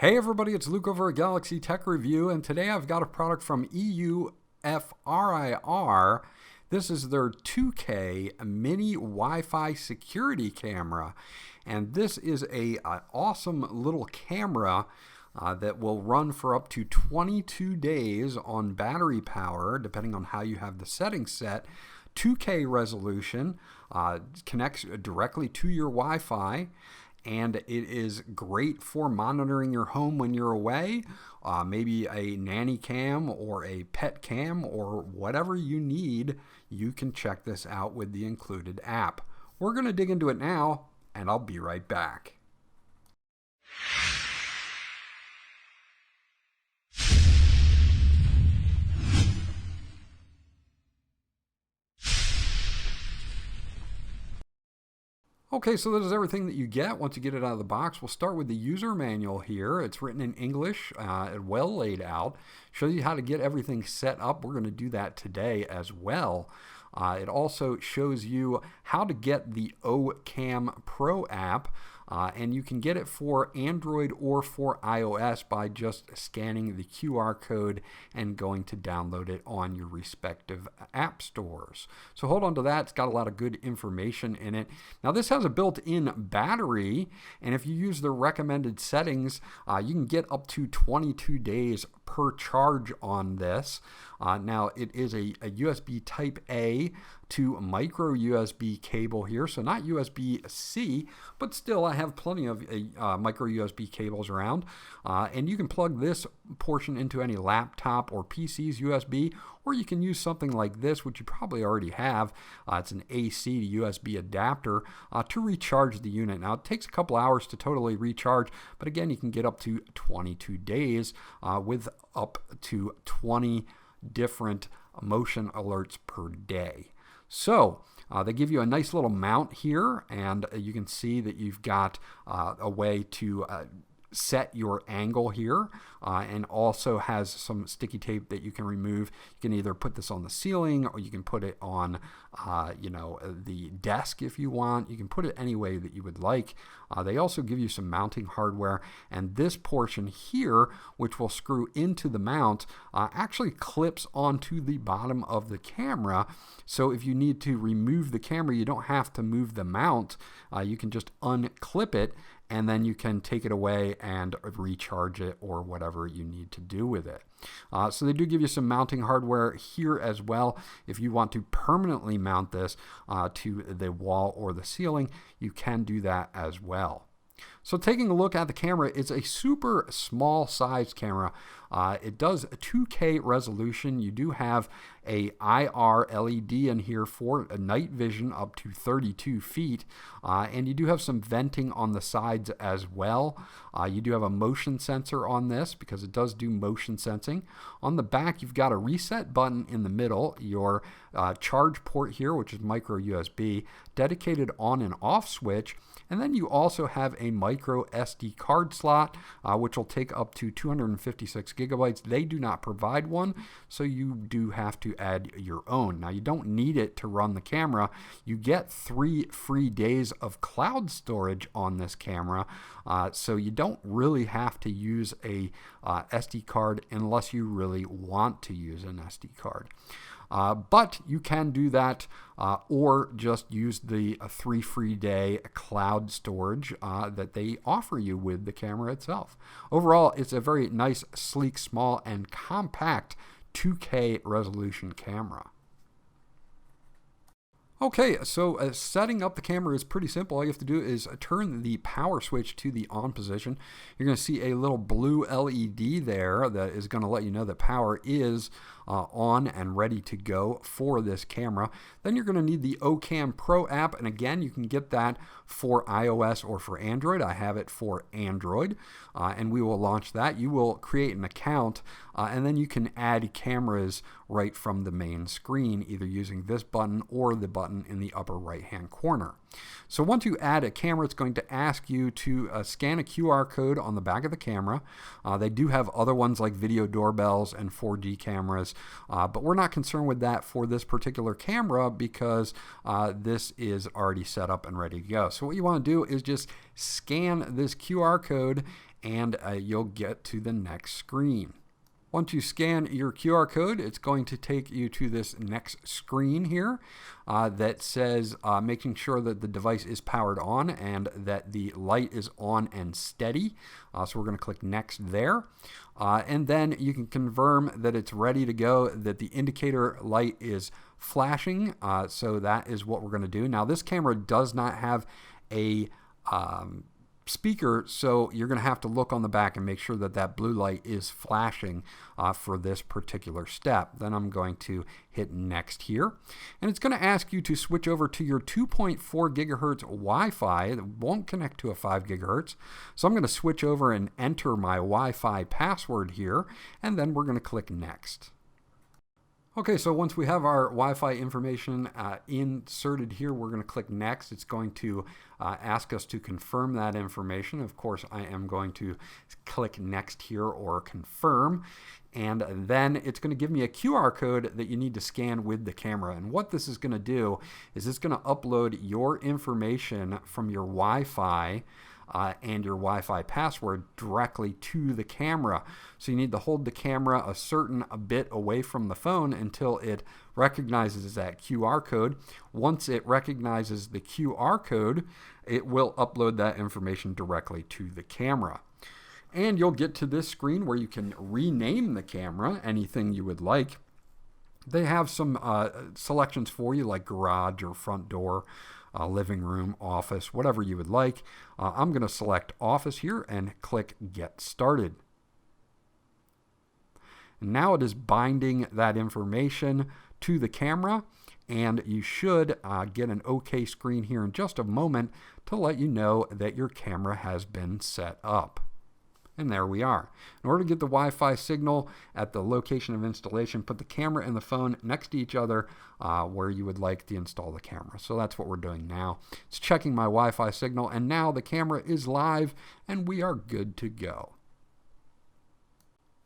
Hey everybody, it's Luke over at Galaxy Tech Review, and today I've got a product from EUFRIR. This is their 2K mini Wi-Fi security camera, and this is an awesome little camera that will run for up to 22 days on battery power, depending on how you have the settings set. 2K resolution, connects directly to your Wi-Fi, and it is great for monitoring your home when you're away, maybe a nanny cam or a pet cam or whatever you need. You can check this out with the included app. We're going to dig into it now, and I'll be right back. Okay, so that is everything that you get once you get it out of the box. We'll start with the user manual here. It's written in English, well laid out. Shows you how to get everything set up. We're going to do that today as well. It also shows you how to get the OCam Pro app, and you can get it for Android or for iOS by just scanning the QR code and going to download it on your respective app stores. So hold on to that. It's got a lot of good information in it. Now this has a built-in battery, and if you use the recommended settings, you can get up to 22 days per charge on this. Now it is a USB Type A to micro USB cable here, so not USB-C, but still I have plenty of micro USB cables around, and you can plug this portion into any laptop or PC's USB, or you can use something like this, which you probably already have. It's an AC to USB adapter to recharge the unit. Now it takes a couple hours to totally recharge, but again you can get up to 22 days with up to 20 different motion alerts per day. So they give you a nice little mount here, and you can see that you've got a way to set your angle here, and also has some sticky tape that you can remove. You can either put this on the ceiling, or you can put it on the desk if you want. You can put it any way that you would like. They also give you some mounting hardware, and this portion here, which will screw into the mount, actually clips onto the bottom of the camera. So if you need to remove the camera, you don't have to move the mount. You can just unclip it, and then you can take it away and recharge it or whatever you need to do with it. So they do give you some mounting hardware here as well. If you want to permanently mount this to the wall or the ceiling, you can do that as well. So taking a look at the camera, it's a super small size camera. It does a 2K resolution. You do have a IR LED in here for a night vision up to 32 feet. And you do have some venting on the sides as well. You do have a motion sensor on this because it does do motion sensing. On the back, you've got a reset button in the middle, your charge port here, which is micro USB, dedicated on and off switch. And then you also have a micro SD card slot, which will take up to 256 gigabytes. They do not provide one, so you do have to add your own. Now, you don't need it to run the camera. You get 3 free days of cloud storage on this camera, so you don't really have to use a SD card unless you really want to use an SD card. But you can do that or just use the 3 free day cloud storage that they offer you with the camera itself. Overall, it's a very nice, sleek, small, and compact 2K resolution camera. Okay, so setting up the camera is pretty simple. All you have to do is turn the power switch to the on position. You're going to see a little blue LED there that is going to let you know that power is on and ready to go for this camera. Then you're going to need the OCam Pro app, and again, you can get that for iOS or for Android. I have it for Android, and we will launch that. You will create an account, and then you can add cameras right from the main screen, either using this button or the button in the upper right hand corner. So once you add a camera, it's going to ask you to scan a QR code on the back of the camera. They do have other ones like video doorbells and 4G cameras, but we're not concerned with that for this particular camera because this is already set up and ready to go. So what you want to do is just scan this QR code and you'll get to the next screen. Once you scan your QR code, it's going to take you to this next screen here that says making sure that the device is powered on and that the light is on and steady. So we're going to click next there. And then you can confirm that it's ready to go, that the indicator light is flashing. So that is what we're going to do. Now this camera does not have a speaker, so you're going to have to look on the back and make sure that that blue light is flashing for this particular step. Then I'm going to hit next here, and it's going to ask you to switch over to your 2.4 gigahertz Wi-Fi. It won't connect to a 5 gigahertz, so I'm going to switch over and enter my Wi-Fi password here, and then we're going to click next. Okay, so once we have our Wi-Fi information inserted here, we're going to click next. It's going to ask us to confirm that information. Of course, I am going to click next here or confirm. And then it's going to give me a QR code that you need to scan with the camera. And what this is going to do is it's going to upload your information from your Wi-Fi and your Wi-Fi password directly to the camera. So you need to hold the camera a bit away from the phone until it recognizes that QR code. Once it recognizes the QR code, it will upload that information directly to the camera. And you'll get to this screen where you can rename the camera, anything you would like. They have some selections for you, like garage or front door, living room, office, whatever you would like. I'm going to select office here and click get started. And now it is binding that information to the camera, and you should get an OK screen here in just a moment to let you know that your camera has been set up. And there we are. In order to get the Wi-Fi signal at the location of installation, put the camera and the phone next to each other where you would like to install the camera. So that's what we're doing now. It's checking my Wi-Fi signal, and now the camera is live and we are good to go.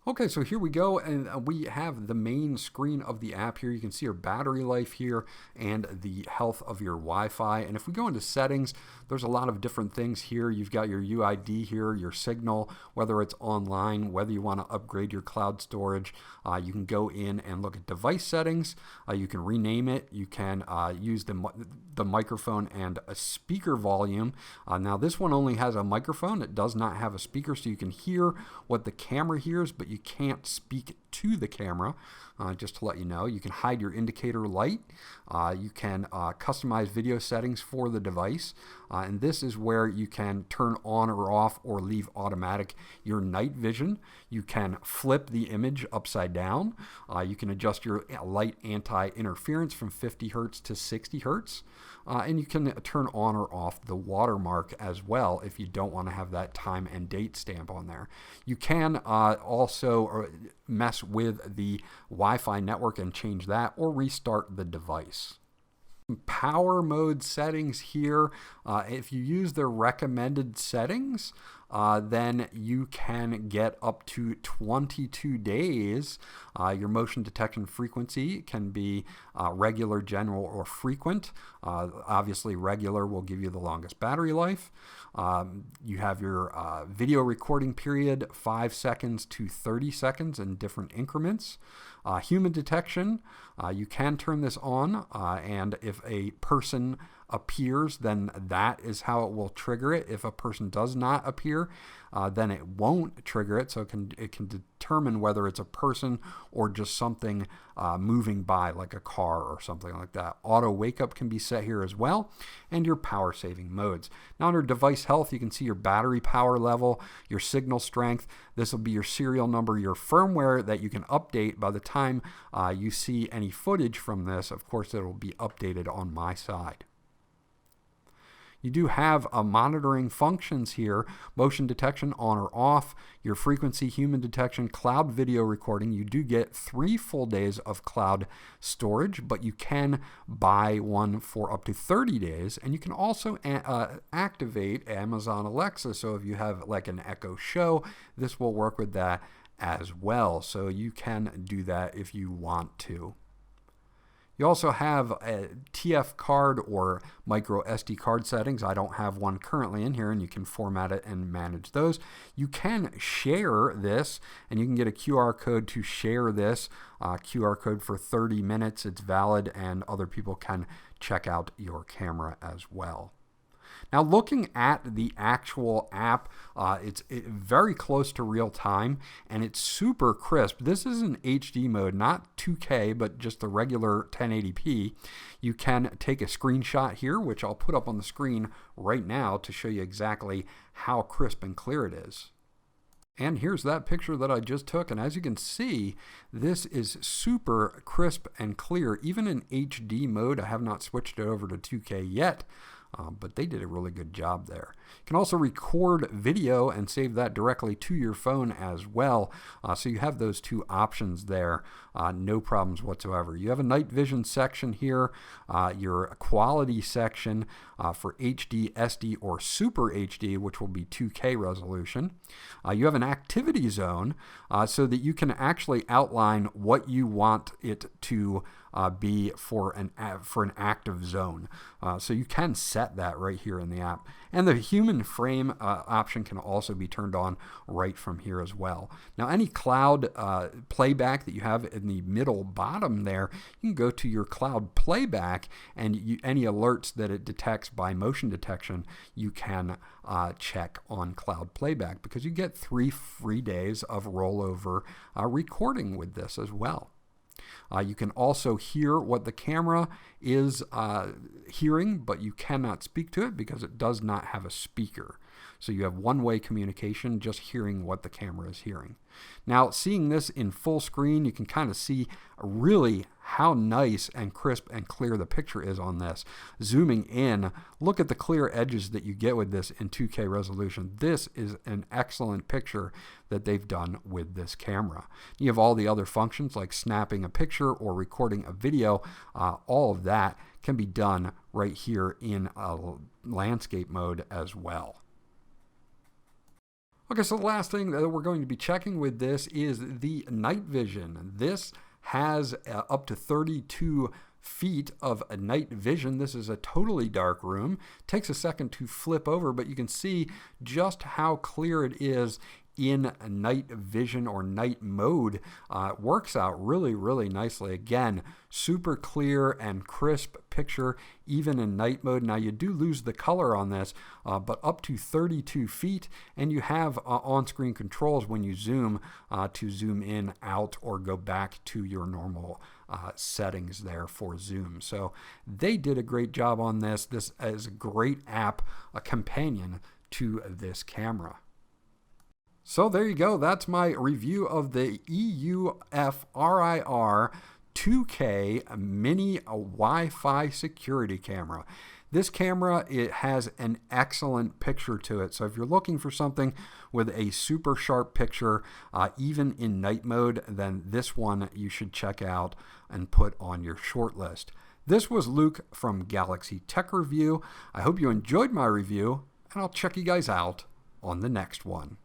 Okay, so here we go, and we have the main screen of the app here. You can see your battery life here and the health of your Wi-Fi. And if we go into settings, there's a lot of different things here. You've got your UID here, your signal, whether it's online, whether you want to upgrade your cloud storage. You can go in and look at device settings. You can rename it. You can use the microphone and a speaker volume. Now this one only has a microphone. It does not have a speaker, so you can hear what the camera hears, but you can't speak to the camera. Just to let you know, you can hide your indicator light. You can customize video settings for the device. And this is where you can turn on or off or leave automatic your night vision. You can flip the image upside down. You can adjust your light anti-interference from 50 hertz to 60 hertz. And you can turn on or off the watermark as well if you don't want to have that time and date stamp on there. You can also mess with the Wi-Fi network and change that, or restart the device. Power mode settings here. If you use the recommended settings, then you can get up to 22 days. Your motion detection frequency can be regular, general, or frequent. Obviously, regular will give you the longest battery life. You have your video recording period, 5 seconds to 30 seconds in different increments. Human detection, you can turn this on, and if a person appears, then that is how it will trigger it. If a person does not appear, then it won't trigger it. So it can determine whether it's a person or just something moving by, like a car or something like that. Auto wake up can be set here as well, and your power saving modes. Now under device health, you can see your battery power level, your signal strength. This will be your serial number, your firmware that you can update by the time you see any footage from this. Of course, it will be updated on my side. You do have monitoring functions here, motion detection on or off, your frequency, human detection, cloud video recording. You do get 3 full days of cloud storage, but you can buy one for up to 30 days. And you can also activate Amazon Alexa. So if you have like an Echo Show, this will work with that as well. So you can do that if you want to. You also have a TF card or micro SD card settings. I don't have one currently in here, and you can format it and manage those. You can share this, and you can get a QR code to share this. QR code for 30 minutes. It's valid, and other people can check out your camera as well. Now, looking at the actual app, it's very close to real time, and it's super crisp. This is in HD mode, not 2K, but just the regular 1080p. You can take a screenshot here, which I'll put up on the screen right now to show you exactly how crisp and clear it is. And here's that picture that I just took, and as you can see, this is super crisp and clear, even in HD mode. I have not switched it over to 2K yet. But they did a really good job there. You can also record video and save that directly to your phone as well. So you have those two options there. No problems whatsoever. You have a night vision section here, your quality section for HD, SD, or Super HD, which will be 2K resolution. You have an activity zone so that you can actually outline what you want it to be for an active zone. So you can set that right here in the app. And the human frame option can also be turned on right from here as well. Now, any cloud playback that you have in the middle bottom there, you can go to your cloud playback, and any alerts that it detects by motion detection, you can check on cloud playback, because you get 3 free days of rollover recording with this as well. You can also hear what the camera is hearing, but you cannot speak to it because it does not have a speaker. So you have one-way communication, just hearing what the camera is hearing. Now, seeing this in full screen, you can kind of see really how nice and crisp and clear the picture is on this. Zooming in, look at the clear edges that you get with this in 2K resolution. This is an excellent picture that they've done with this camera. You have all the other functions like snapping a picture or recording a video. All of that can be done right here in landscape mode as well. Okay, so the last thing that we're going to be checking with this is the night vision. This has up to 32 feet of a night vision. This is a totally dark room. Takes a second to flip over, but you can see just how clear it is in night vision or night mode. Works out really, really nicely. Again, super clear and crisp picture even in night mode. Now, you do lose the color on this, but up to 32 feet, and you have on-screen controls when you zoom to zoom in, out, or go back to your normal settings there for zoom. So they did a great job on this. This is a great app, a companion to this camera. So there you go. That's my review of the EUFRIR 2K mini Wi-Fi security camera. This camera, it has an excellent picture to it. So if you're looking for something with a super sharp picture, even in night mode, then this one you should check out and put on your short list. This was Luke from Galaxy Tech Review. I hope you enjoyed my review, and I'll check you guys out on the next one.